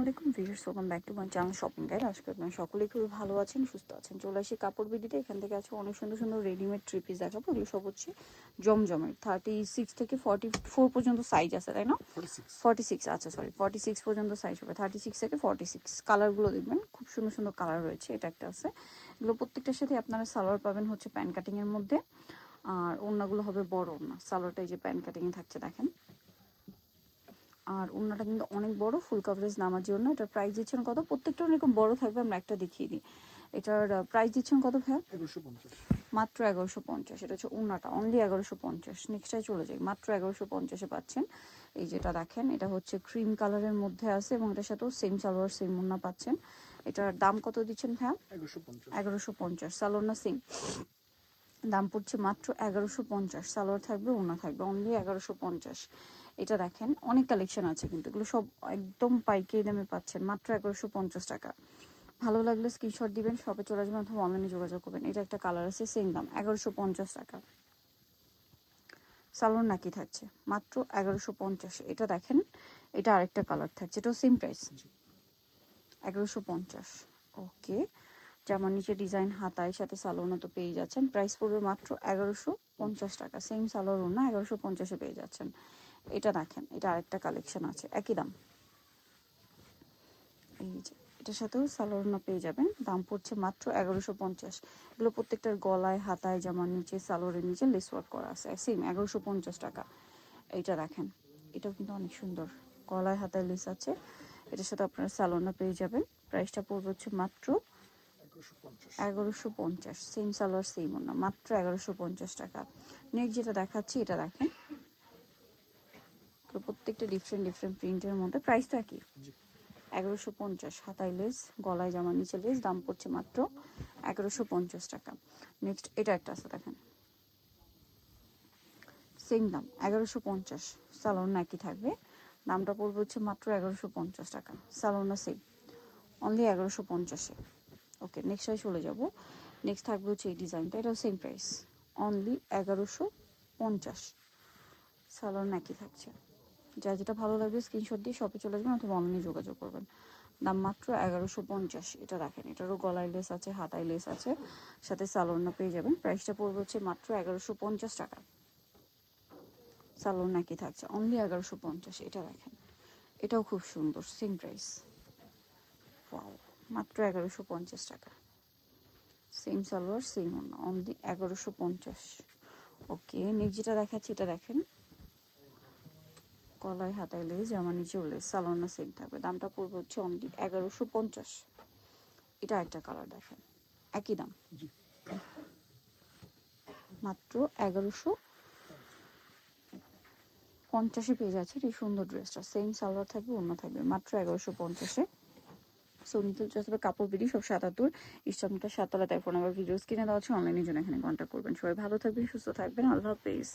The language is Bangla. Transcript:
আলাইকুম viewers, welcome back to my channel shopping guide. আজকে আপনারা সকলেই খুবই ভালো আছেন, সুস্থ আছেন। চলে আসি কাপড় বিডিতে। এখান থেকে আছে অনেক সুন্দর সুন্দর রেডিমেড থ্রি পিস দেখাবো। এগুলো সব হচ্ছে জমজমের 36 থেকে 44 পর্যন্ত সাইজ আছে, তাই না? 46, আচ্ছা সরি 46 পর্যন্ত সাইজ হবে। 36 থেকে 46 কালারগুলো দেখবেন, খুব সুন্দর সুন্দর কালার রয়েছে। এটা একটা আছে। এগুলো প্রত্যেকটার সাথে আপনারা সালোয়ার পাবেন হচ্ছে প্যান কাটিংয়ের মধ্যে, আর ওড়নাগুলো হবে বড় ওড়না। সালোয়ারটা এই যে প্যান কাটিংয়ে থাকছে দেখেন, আর ওড়নাটা কিন্তু অনেক বড়, ফুল কভারেজ নামার জন্য। এটার প্রাইস দিচ্ছেন কত? প্রত্যেকটা এরকম বড় থাকবে, আমরা একটা দেখিয়ে দিই। এটার প্রাইস দিচ্ছেন কত ভাইয়া? 1150। মাত্র 1150। এটা হচ্ছে ওড়নাটা, অনলি 1150। নেক্সটাই চলে যাই, মাত্র 1150-এ পাচ্ছেন। এই যেটা দেখেন, এটা হচ্ছে ক্রিম কালারের মধ্যে আছে এবং এটার সাথেও সেম সালোয়ার সেম ওড়না পাচ্ছেন। এটার দাম কত দিচ্ছেন ভাইয়া? 1150। সালোয়ার না সেম দাম পড়ছে মাত্র 1150। সালোয়ার থাকবে, ওড়না থাকবে, অনলি 1150। এটা দেখেন, অনেক কালেকশন আছে কিন্তু এগুলো সব একদম পাইকারি দামে পাচ্ছেন মাত্র 1150 টাকা। ভালো লাগলে স্ক্রিনশট দিবেন, শপে চলে আসবেন অথবা অনলাইনে যোগাযোগ করবেন। এটা একটা কালার আছে, সেম দাম 1150 টাকা। সালোয়ার নাকি থাকছে মাত্র 1150। এটা দেখেন, এটা আরেকটা কালার থাকছে, এটাও সেম প্রাইস 1150। ওকে, জামার নিচে ডিজাইন হাতায় সাথে সালোয়ার তো পেয়ে যাচ্ছেন। প্রাইস পড়বে মাত্র 1150 টাকা। সেম সালোয়ার না, 1150-এ পেয়ে যাচ্ছেন। এটা দেখেন, এটা আরেকটা কালেকশন আছে, একই দাম। এই যে এটার সাথেও সালোয়ার না পেয়ে যাবেন, দাম পড়ছে মাত্র 1150। এগুলো প্রত্যেকটার গলায় হাতায় জামার নিচে সালোয়ারের নিচে লেস ওয়ার্ক করা আছে, সেম 1150 টাকা। এইটা দেখেন, এটাও কিন্তু অনেক সুন্দর, গলায় হাতায় লেস আছে। এটার সাথে আপনারা সালোয়ার না পেয়ে যাবেন। প্রাইসটা পড়বে হচ্ছে মাত্র 1150। সেম সালোয়ার সেম ওড়না, মাত্র 1150 টাকা। নেক্সট যেটা দেখাচ্ছি, এটা দেখেন, তো প্রত্যেকটা ডিফারেন্ট ডিফারেন্ট প্রিন্টের মধ্যে। প্রাইস তো একই, 1150। হাতায় লেস, গলায় জামা, নিচে লেস, দাম পড়ছে মাত্র 1150 টাকা। নেক্সট এটা একটা আছে দেখেন, সেম দাম 1150। সালোয়ার না একই থাকবে, দামটা পড়বে হচ্ছে মাত্র 1150 টাকা। সালোয়ার না সেম, অনলি 1150-এ। ওকে, নেক্সটটাই চলে যাব। নেক্সট থাকবে হচ্ছে এই ডিজাইনটা, এটাও সেম প্রাইস, অনলি 1150। সালোয়ার নাকি থাকছে। যা যেটা ভালো লাগবে স্ক্রিনশট দিয়ে শপে চলে আসবেন অথবা অনলাইনে যোগাযোগ করবেন। দাম মাত্র 1150। এটা দেখেন, এটারও গলায় লেস আছে, হাতায় লেস আছে, সাথে সালোয়ার না পেয়ে যাবেন। প্রাইসটা পড়বে হচ্ছে মাত্র 1150 টাকা। সালোয়ার নাকি থাকছে, অনলি 1150। এটা দেখেন, এটাও খুব সুন্দর, সেম প্রাইস। ওয়াও, মাত্র 1150 টাকা। সেম সালোয়ার সেম ওড়না, অনলি 1150। ওকে, নেক্সট যেটা দেখাচ্ছি, এটা দেখেন, গলায় হাতায় লেস, জামা নিচেও লেস, সালোয়ার না সেম থাকবে। দামটা পড়বে হচ্ছে অনলি 1150। এটা একটা কালার দেখেন, একই দাম, মাত্র 1150-এ পেয়ে যাচ্ছে এই সুন্দর ড্রেসটা। সেম সালোয়ার থাকবে, অন্য থাকবে, মাত্র 1150-এ। সো নিতে চাচ্ছে কাপড় বিডি, সব 77 ইস্টার্নটা 7 তলা। তাই ফোন নাম্বার ভিডিওস কিনে দেওয়া হচ্ছে, অনলাইনের জন্য এখানে কন্ট্যাক্ট করবেন। সবাই ভালো থাকবেন, সুস্থ থাকবেন, আল্লাহ হাফেজ।